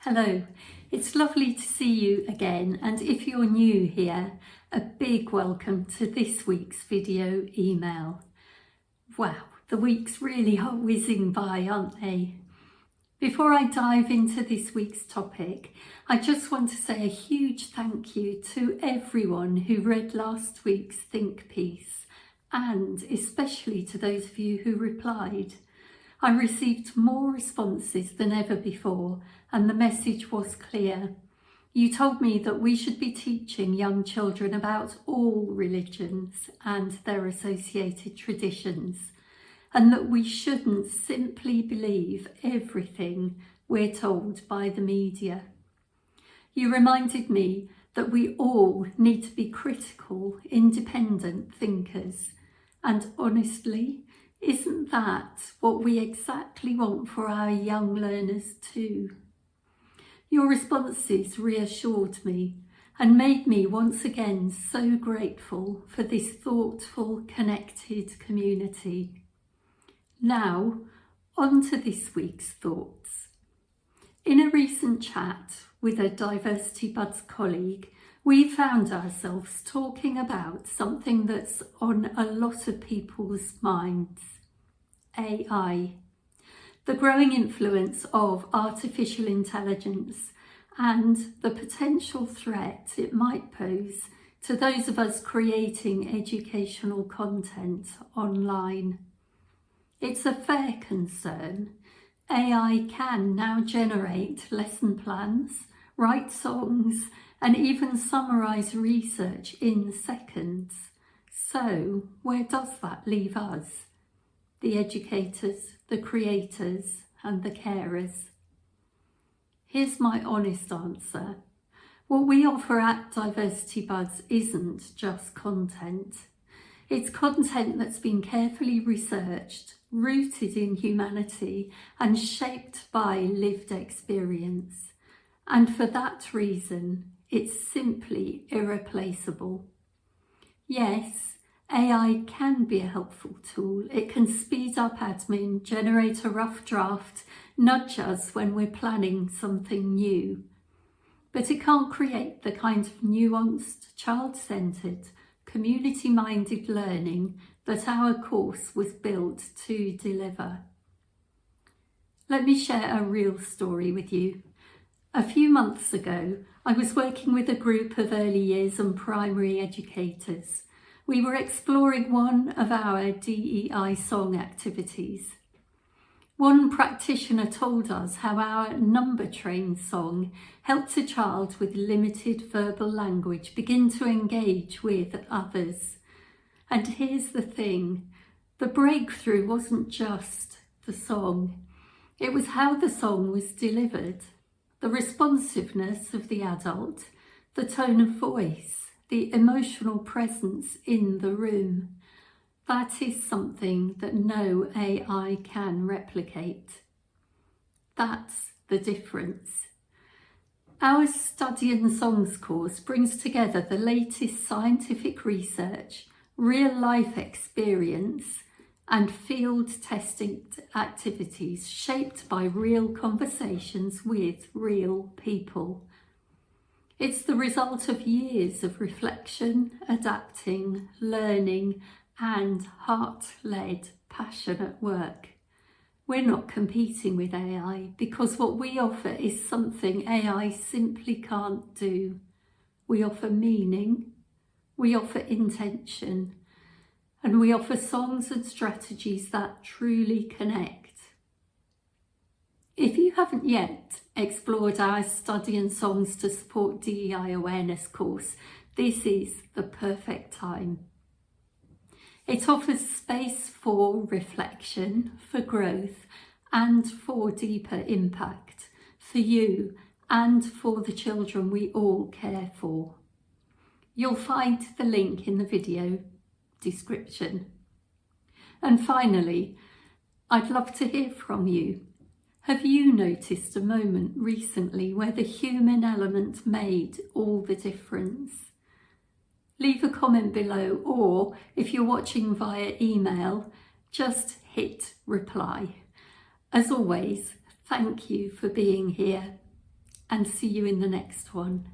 Hello, it's lovely to see you again, and if you're new here, a big welcome to this week's video email. Wow, the weeks really are whizzing by, aren't they? Before I dive into this week's topic, I just want to say a huge thank you to everyone who read last week's think piece, and especially to those of you who replied. I received more responses than ever before, and the message was clear. You told me that we should be teaching young children about all religions and their associated traditions, and that we shouldn't simply believe everything we're told by the media. You reminded me that we all need to be critical, independent thinkers, and honestly, isn't that what we exactly want for our young learners too? Your responses reassured me and made me once again so grateful for this thoughtful, connected community. Now, on to this week's thoughts. In a recent chat with a Diversitybuds colleague, we found ourselves talking about something that's on a lot of people's minds: AI. The growing influence of artificial intelligence and the potential threat it might pose to those of us creating educational content online. It's a fair concern. AI can now generate lesson plans, write songs, and even summarise research in seconds. So, where does that leave us? The educators, the creators, and the carers. Here's my honest answer. What we offer at Diversitybuds isn't just content. It's content that's been carefully researched, rooted in humanity, and shaped by lived experience. And for that reason, it's simply irreplaceable. Yes, AI can be a helpful tool. It can speed up admin, generate a rough draft, nudge us when we're planning something new. But it can't create the kind of nuanced, child-centred, community-minded learning that our course was built to deliver. Let me share a real story with you. A few months ago, I was working with a group of early years and primary educators. We were exploring one of our DEI song activities. One practitioner told us how our Number Train song helped a child with limited verbal language begin to engage with others. And here's the thing, the breakthrough wasn't just the song, it was how the song was delivered, the responsiveness of the adult, the tone of voice, the emotional presence in the room. That is something that no AI can replicate. That's the difference. Our Study and Songs course brings together the latest scientific research, real-life experience, and field testing activities shaped by real conversations with real people. It's the result of years of reflection, adapting, learning, and heart-led, passionate work. We're not competing with AI because what we offer is something AI simply can't do. We offer meaning, we offer intention, and we offer songs and strategies that truly connect. If you haven't yet explored our Study and Songs to Support DEI Awareness course, this is the perfect time. It offers space for reflection, for growth, and for deeper impact, for you and for the children we all care for. You'll find the link in the video description. And finally, I'd love to hear from you. Have you noticed a moment recently where the human element made all the difference? Leave a comment below, or if you're watching via email, just hit reply. As always, thank you for being here. and see you in the next one.